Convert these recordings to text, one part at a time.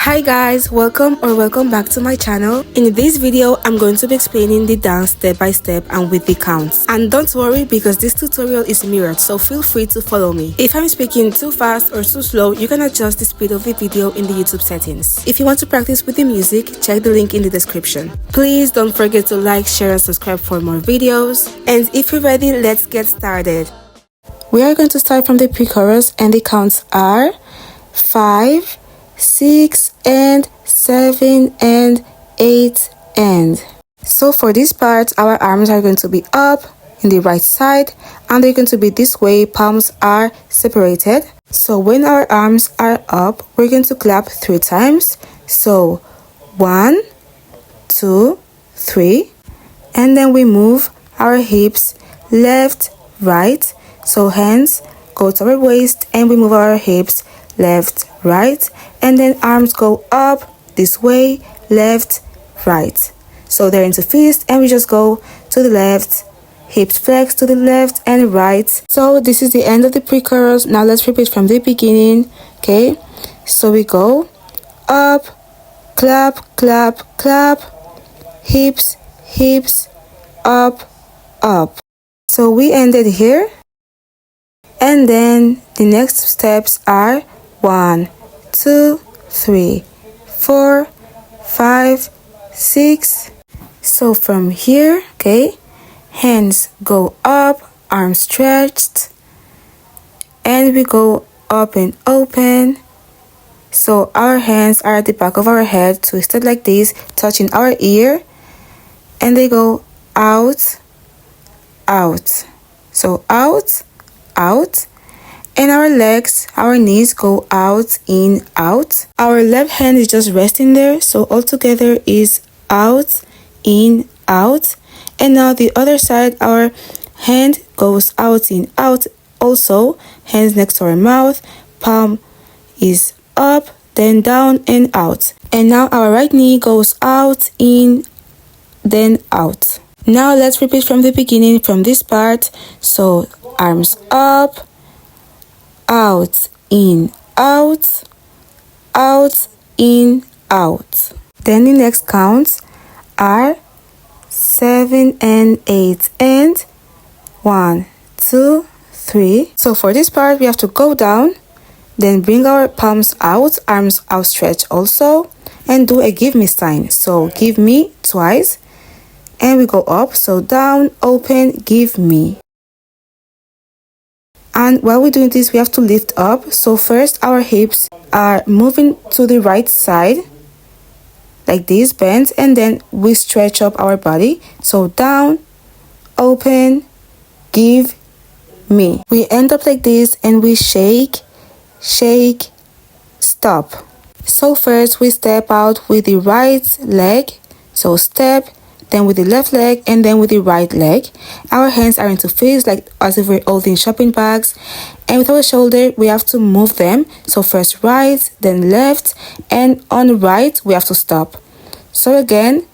Hi guys, welcome back to my channel. In this video, I'm going to be explaining the dance step by step and with the counts. And don't worry because this tutorial is mirrored, so feel free to follow me. If I'm speaking too fast or too slow, you can adjust the speed of the video in the YouTube settings. If you want to practice with the music, check the link in the description. Please don't forget to like, share and subscribe for more videos. And if you're ready, let's get started. We are going to start from the pre-chorus and the counts are 5, 6 and 7 and 8 and. So for this part, our arms are going to be up in the right side and they're going to be this way. Palms are separated. So when our arms are up, we're going to clap 3 times. So 1, 2, 3, and then we move our hips left, right. So hands go to our waist and we move our hips left, right, and then arms go up this way, left, right. So they're into fist and we just go to the left, hips flex to the left and right. So this is the end of the pre-chorus. Now let's repeat from the beginning. Okay, so we go up, clap, clap, clap, hips, hips, up, up. So we ended here. And then the next steps are 1, 2, 3, 4, 5, 6. So from here, okay, hands go up, arms stretched, and we go up and open. So our hands are at the back of our head, twisted like this, touching our ear, and they go out, out. So out, out, and our legs, our knees go out, in, out. Our left hand is just resting there, so altogether is out, in, out. And now the other side, our hand goes out, in, out. Also, hands next to our mouth, palm is up, then down and out. And now our right knee goes out, in, then out. Now let's repeat from the beginning, from this part. So arms up, out, in, out, out, in, out. Then the next counts are 7 and 8 and 1, 2, 3. So for this part, we have to go down, then bring our palms out, arms outstretched also, and do a give me sign. So give me twice, and we go up. So down, open, give me. And while we're doing this, we have to lift up. So first, our hips are moving to the right side, like this, bent, and then we stretch up our body. So down, open, give me. We end up like this, and we shake, shake, stop. So first, we step out with the right leg. So step, then with the left leg, and then with the right leg. Our hands are into fists, like as if we're holding shopping bags. And with our shoulder, we have to move them. So first right, then left, and on right, we have to stop. So again,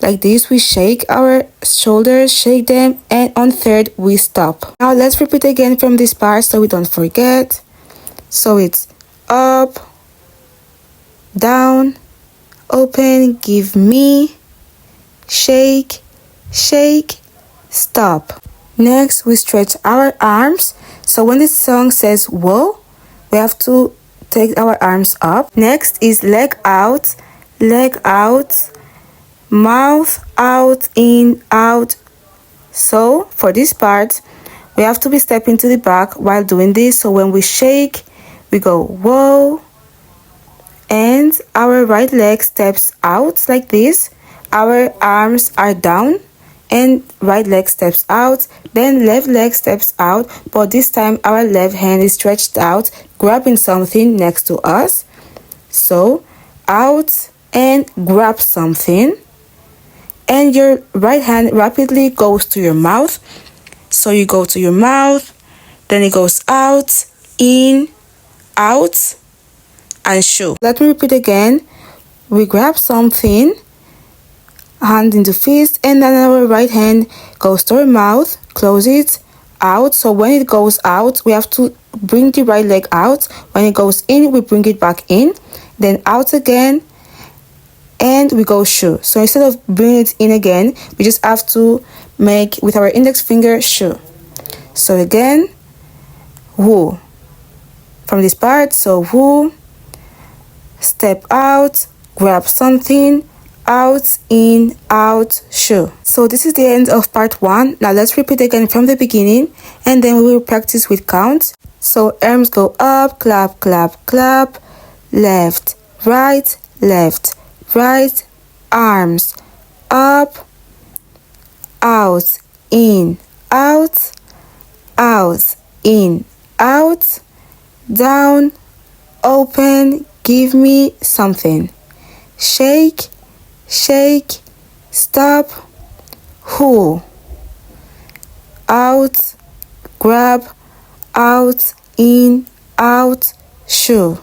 like this, we shake our shoulders, shake them, and on third, we stop. Now let's repeat again from this part so we don't forget. So it's up, down, open, give me, shake, shake, stop. Next, we stretch our arms. So when this song says whoa, we have to take our arms up. Next is leg out, mouth out, in, out. So for this part, we have to be stepping to the back while doing this. So when we shake, we go whoa, and our right leg steps out like this. Our arms are down and right leg steps out, then left leg steps out, but this time our left hand is stretched out, grabbing something next to us. So out and grab something, and your right hand rapidly goes to your mouth. So you go to your mouth, then it goes out, in, out, and shoo. Let me repeat again. We grab something, hand into fist, and then our right hand goes to our mouth, close it, out. So when it goes out, we have to bring the right leg out. When it goes in, we bring it back in. then out again, and we go shoo. So instead of bringing it in again, we just have to make with our index finger shoo. So again, woo from this part. So woo, step out, grab something, out, in, out, shoo. So this is the end of part 1. Now let's repeat again from the beginning, and then we will practice with count. So arms go up, clap, clap, clap, left, right, arms up, out, in, in, out, down, open, give me something, shake, shake, stop, who, out, grab, out, in, out, shoo.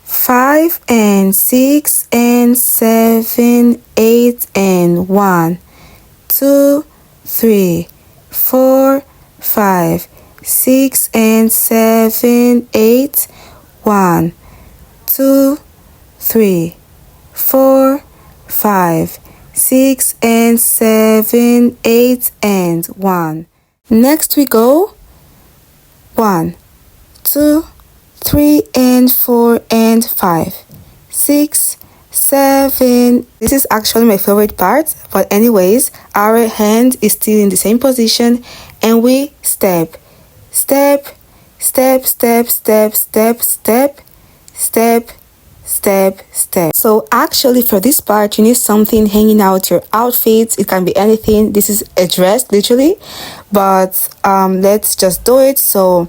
5 and 6 and 7, 8 and 1, 2, 3, 4, 5, 6 and 7, 8, 1, 2, 3, 4, 5, 6 and 7, 8 and 1. Next we go 1, 2, 3 and 4 and 5, 6, 7. This is actually my favorite part, but anyways, our hand is still in the same position and we step, step, step, step, step, step, step, step, step, step. So actually for this part you need something hanging out your outfit. It can be anything. This is a dress literally, but let's just do it. So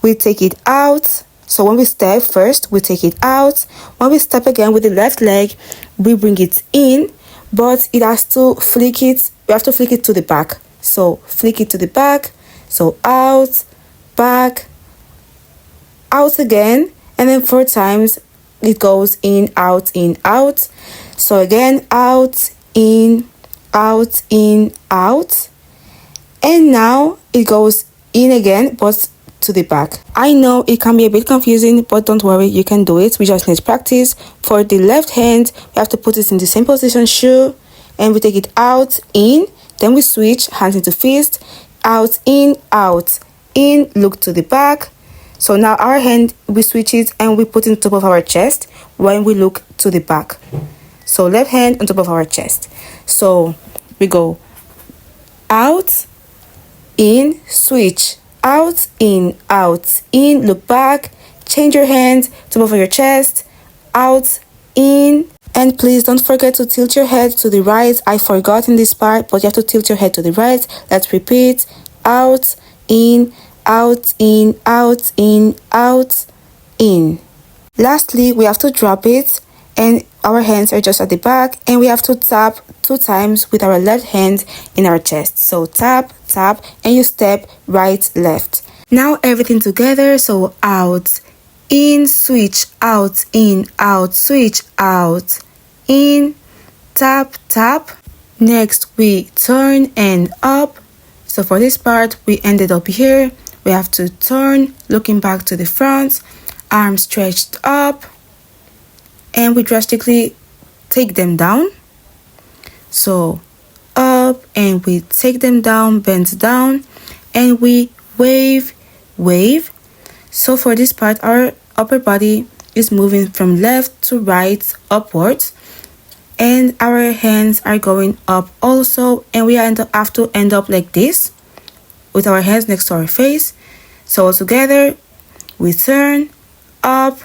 we take it out. So when we step first, we take it out. When we step again with the left leg, we bring it in, but it has to flick it. We have to flick it to the back. So flick it to the back. So out, back, out again, and then 4 times it goes in, out, in, out. So again, out, in, out, in, out. And now it goes in again, but to the back. I know it can be a bit confusing, but don't worry, you can do it. We just need practice. For the left hand, we have to put it in the same position, shoo, and we take it out, in, then we switch hands into fist, out, in, look to the back. So now our hand, we switch it and we put it on top of our chest when we look to the back. So left hand on top of our chest. So we go out, in, switch, out, in, look back, change your hand, top of your chest, out, in, and please don't forget to tilt your head to the right. I forgot in this part, but you have to tilt your head to the right. Let's repeat, out, in, out, in, out, in, out, in. Lastly, we have to drop it and our hands are just at the back, and we have to tap 2 times with our left hand in our chest. So tap, tap, and you step right, left. Now everything together. So out, in, switch, out, in, out, switch, out, in, tap, tap. Next we turn and up. So for this part we ended up here. We have to turn, looking back to the front, arms stretched up, and we drastically take them down. So up, and we take them down, bend down, and we wave, wave. So for this part, our upper body is moving from left to right, upwards, and our hands are going up also, and we have to end up like this with our hands next to our face. So together we turn, up,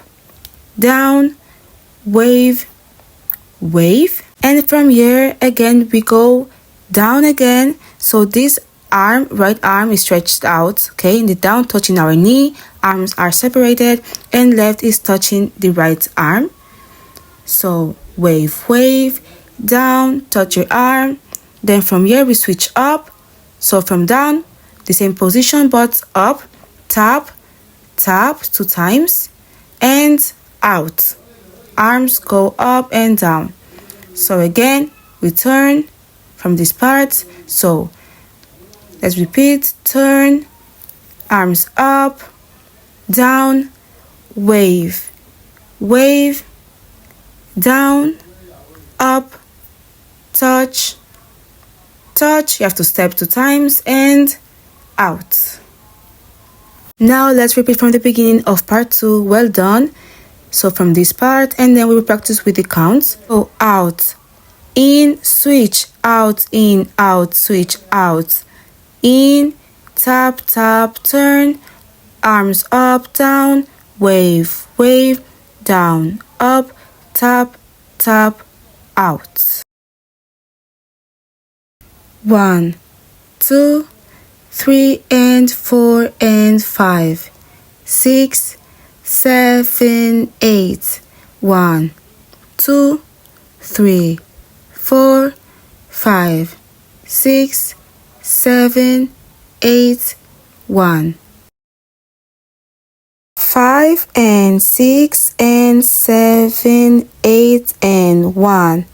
down, wave, wave, and from here again we go down again. So this arm, right arm, is stretched out, okay, in the down, touching our knee, arms are separated, and left is touching the right arm. So wave, wave, down, touch your arm. Then from here we switch up. So from down, the same position but up, tap, tap 2 times, and out. Arms go up and down. So again we turn from this part. So let's repeat, turn, arms up, down, wave, wave, down, up, touch, touch. You have to step 2 times and out. Now let's repeat from the beginning of part 2. Well done. So from this part, and then we will practice with the counts. So out, in, switch, out, in, out, switch, out, in, tap, tap, turn, arms up, down, wave, wave, down, up, tap, tap, out. 1, 2, 3 and 4 and 5, 6, 7, 8. 1, 2, 3, 4, 5, 6, 7, 8. 1, 5 and 6 and 7, 8 and 1,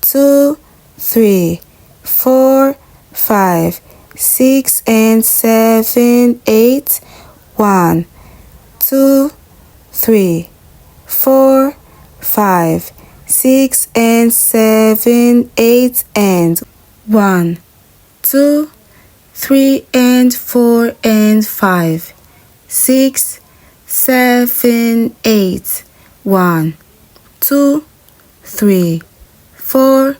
2, 3, 4, 5, 6 and 7, 8. 1, 2, 3, 4, 5, 6 and 7, 8 and 1, 2, 3 and 4 and 5, 6, 7, 8. 1, 2, 3, 4,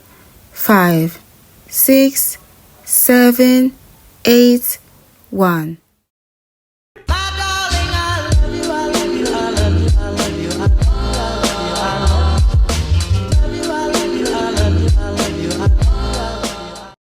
5, 6, 7, 8. 1.